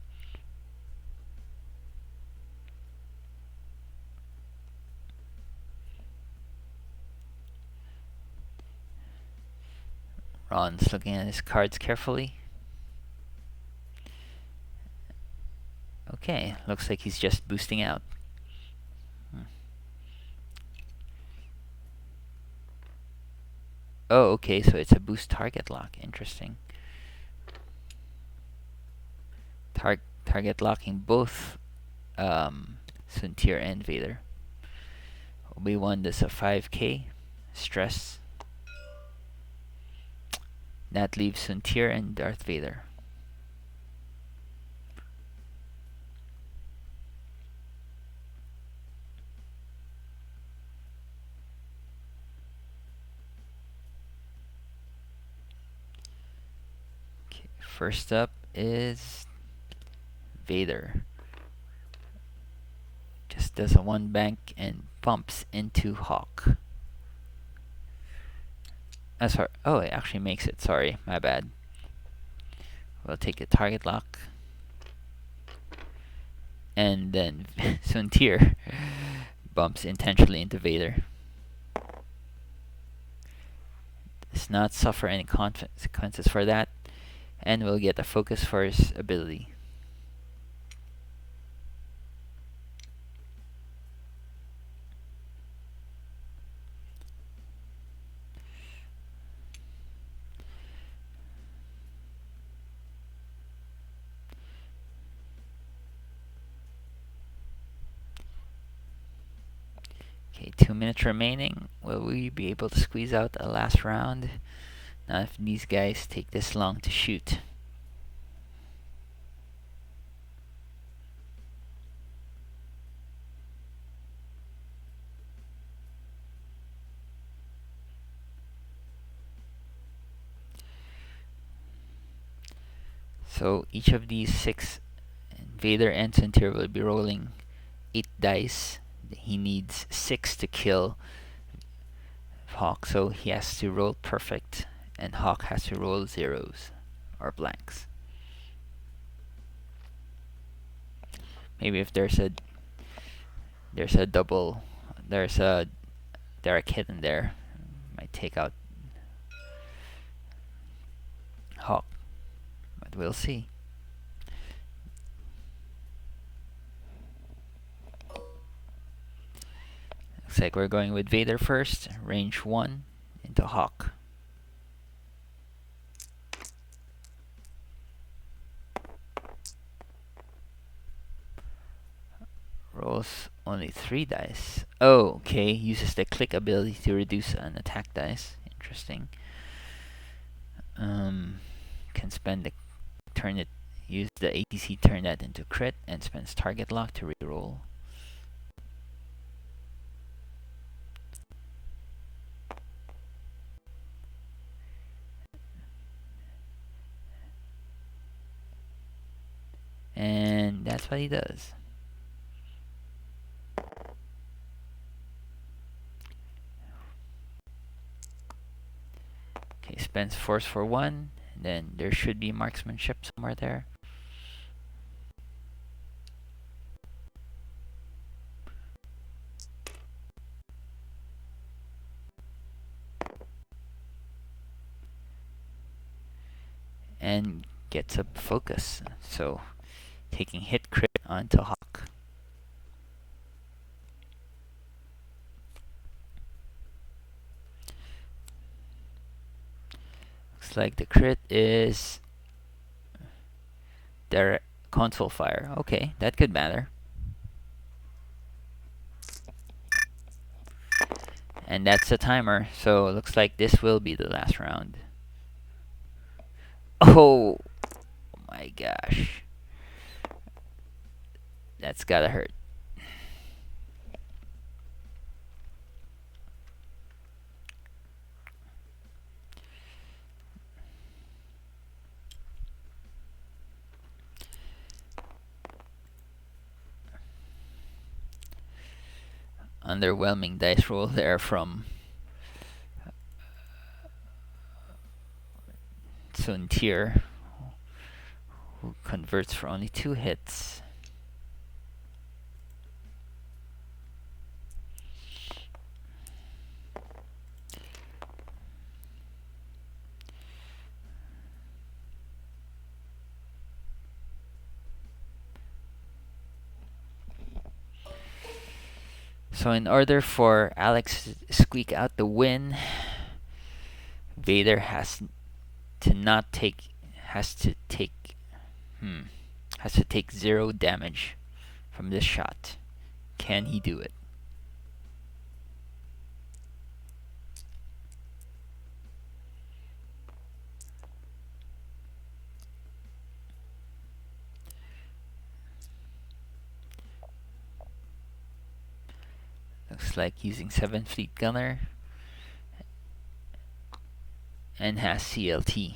Ron's looking at his cards carefully. Okay, looks like he's just boosting out. Oh, okay, so it's a boost target lock. Interesting. Target locking both Suntir and Vader. Obi-Wan does a 5k. Stress. That leaves Suntir and Darth Vader. Okay, first up is Vader. Just does a 1 bank and bumps into Hawk. Sorry. Oh, it actually makes it. Sorry, my bad. We'll take a target lock. And then Suntir bumps intentionally into Vader. Does not suffer any consequences for that. And will get a focus for his ability. Okay, 2 minutes remaining. Will we be able to squeeze out a last round? Not if these guys take this long to shoot. So each of these 6 Vader and Centaur will be rolling 8 dice. He needs 6 to kill Hawk, so he has to roll perfect, and Hawk has to roll zeros or blanks. Maybe if there's a double, there's a direct hit in there, might take out Hawk, but we'll see. Looks like we're going with Vader first, range 1 into Hawk. Rolls only 3 dice. Oh, okay. Uses the click ability to reduce an attack dice. Interesting. Can spend the use the ATC, turn that into crit, and spends target lock to reroll. And that's what he does. Okay, spends force for 1, and then there should be marksmanship somewhere there. And gets a focus, so taking hit crit onto Hawk. Looks like the crit is direct console fire. Okay, that could matter. And that's the timer, so it looks like this will be the last round. Oh my gosh. That's gotta hurt. Underwhelming dice roll there from Suntier, who converts for only 2 hits. So in order for Alex to squeak out the win, Vader has to take 0 damage from this shot. Can he do it? Looks like using 7 Fleet Gunner and has CLT.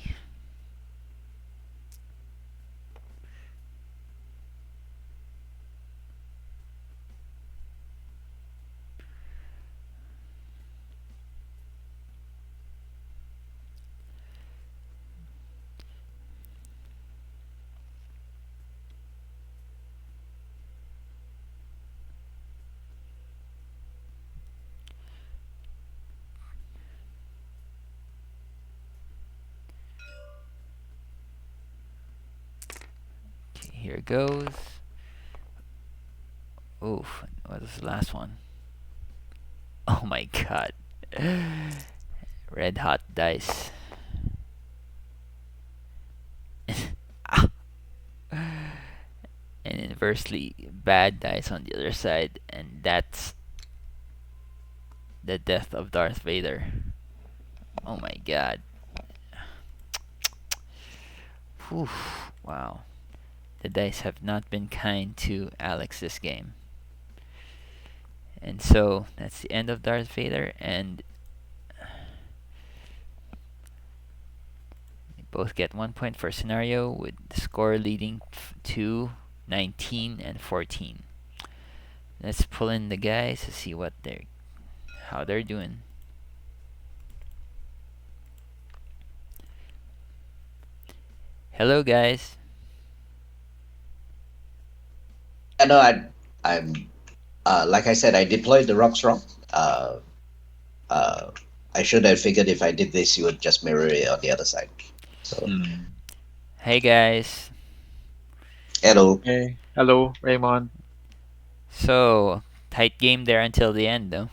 Here goes. Oof, what was the last one? Oh my god. Red hot dice. And inversely bad dice on the other side, and that's The death of Darth Vader. Oh my god. Whew. Wow. The dice have not been kind to Alex this game. And so that's the end of Darth Vader, and they both get 1 point for scenario, with the score leading to 19 and 14. Let's pull in the guys to see how they're doing. Hello, guys. I know I'm like I said, I deployed the rocks wrong. Uh, I should have figured if I did this, you would just mirror it on the other side. So, Hmm. Hey, guys. hello. Hey, hello, Raymond. So, tight game there until the end, though.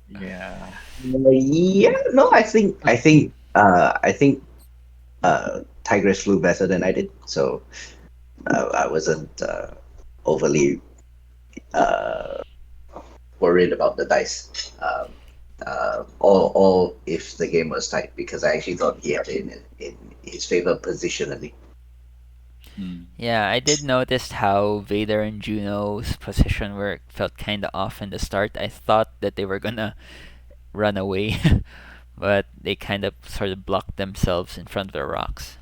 Yeah. Yeah, no, I think Tigress flew better than I did, so I wasn't overly uh, worried about the dice. Or if the game was tight, because I actually thought he had it in his favor positionally. Hmm. Yeah, I did notice how Vader and Juno's position work felt kind of off in the start. I thought that they were gonna run away, but they kind of sort of blocked themselves in front of the rocks.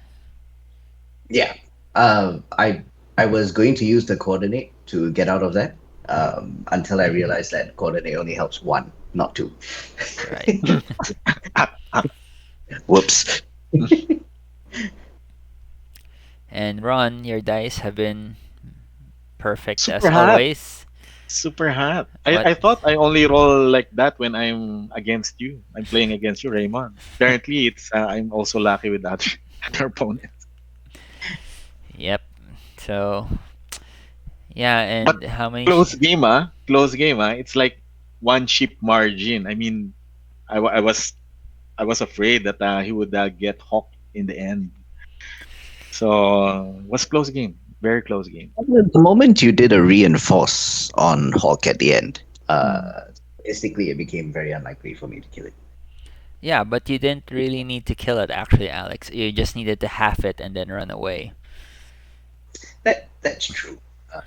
Yeah. I was going to use the coordinate to get out of that until I realized that coordinate only helps one, not two. Right. Whoops. And Ron, your dice have been perfect as Super hot. always. Super hot. What? I thought I only roll like that when I'm against you. I'm playing against you, Raymond. Apparently, it's I'm also lucky with other, other opponents. Yep. So, yeah, But and how many? close game, ah. Close game, ah. It's like one chip margin. I mean, I was afraid that he would get hawked in the end. So was close game. Very close game. The moment you did a reinforce on Hawk at the end, Hmm. basically it became very unlikely for me to kill it. Yeah, but you didn't really need to kill it, actually, Alex. You just needed to half it and then run away. That's true. Uh,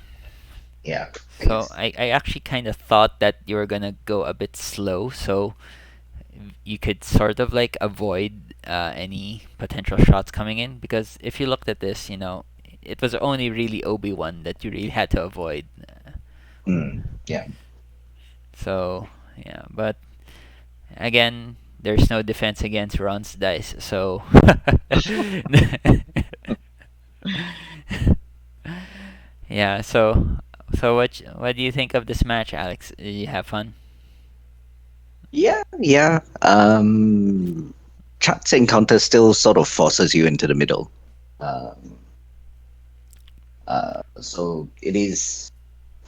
yeah, I So guess. I actually kind of thought that you were gonna go a bit slow, so you could sort of like avoid any potential shots coming in. Because if you looked at this, it was only really Obi-Wan that you really had to avoid. Yeah. So yeah, but again, there's no defense against Ron's dice, so yeah. So what do you think of this match, Alex? Did you have fun? Yeah, yeah. Chat's encounter still sort of forces you into the middle. Um, so it is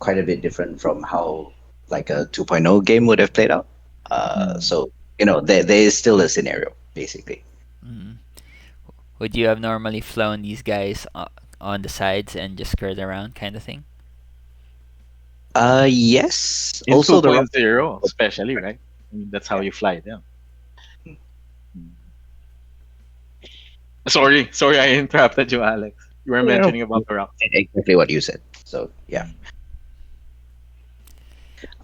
quite a bit different from how like a 2.0 game would have played out. Hmm. So there is still a scenario basically. Mm. Would you have normally flown these guys on the sides and just skirt around, kind of thing? Yes. In Also the rock. 2.0, especially, right? I mean, that's how Yeah. you fly them. Hmm. Sorry, I interrupted you, Alex. You were Yeah. mentioning about the rocks. Exactly what you said. So yeah.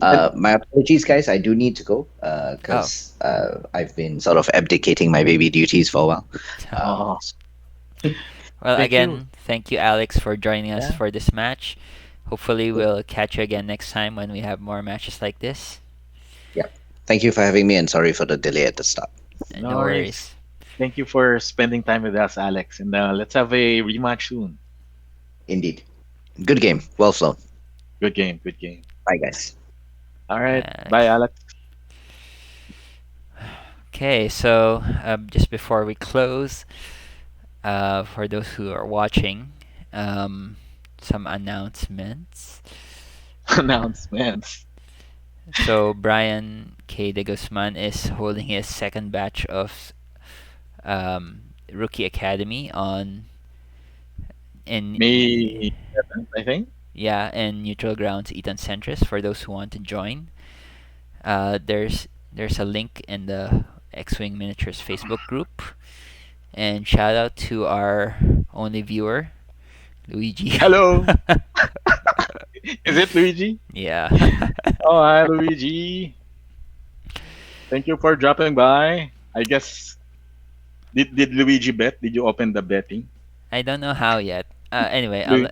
Hmm. And My apologies, guys. I do need to go Oh, because I've been sort of abdicating my baby duties for a while. oh, well, thank you. again, thank you, Alex, for joining us Yeah, for this match. Hopefully, we'll catch you again next time when we have more matches like this. Yeah. Thank you for having me, and sorry for the delay at the start. No no worries. worries. Thank you for spending time with us, Alex. And let's have a rematch soon. Indeed. Good game. Well flown. Good game, good game. Bye, guys. All right, bye, Alex. Alex. Okay, so just before we close, for those who are watching, um, some announcements. Announcements. So Brian K. de Guzman is holding his second batch of Rookie Academy on in May 7th, I think. yeah, and Neutral Grounds Eton Centris for those who want to join. There's a link in the X-Wing Miniatures Facebook group. And shout out to our only viewer, Luigi. Hello. Is it Luigi? Yeah. Oh, hi, Luigi. Thank you for dropping by. I guess did Luigi bet? Did you open the betting? I don't know how yet. Anyway, Lu-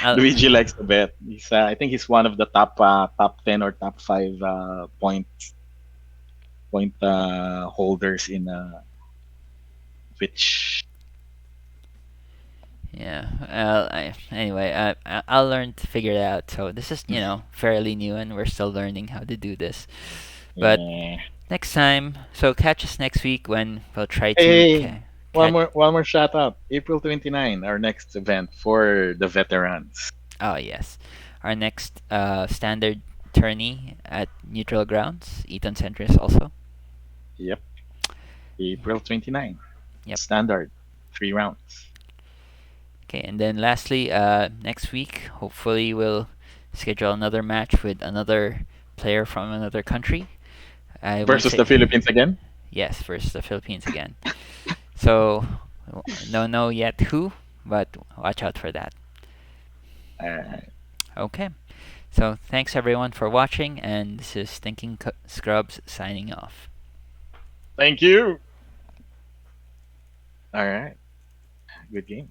I'll Luigi likes to bet. I think he's one of the top 10 or top 5 point holders in Twitch. yeah. Anyway, I'll learn to figure it out. So this is fairly new, and we're still learning how to do this. But Yeah. next time, so catch us next week when we'll try to Hey, catch. one more shout out. April 29, our next event for the veterans. Oh yes, our next standard tourney at neutral grounds, Eton Centris also. Yep. April 29. Yep. Standard. 3 rounds. Okay, and then lastly, next week, hopefully we'll schedule another match with another player from another country. I won't Versus say the Philippines again? yes, versus the Philippines again. So, don't know yet who, but watch out for that. Uh, Okay, so thanks everyone for watching, and this is Thinking Scrubs signing off. Thank you. All right. Good game.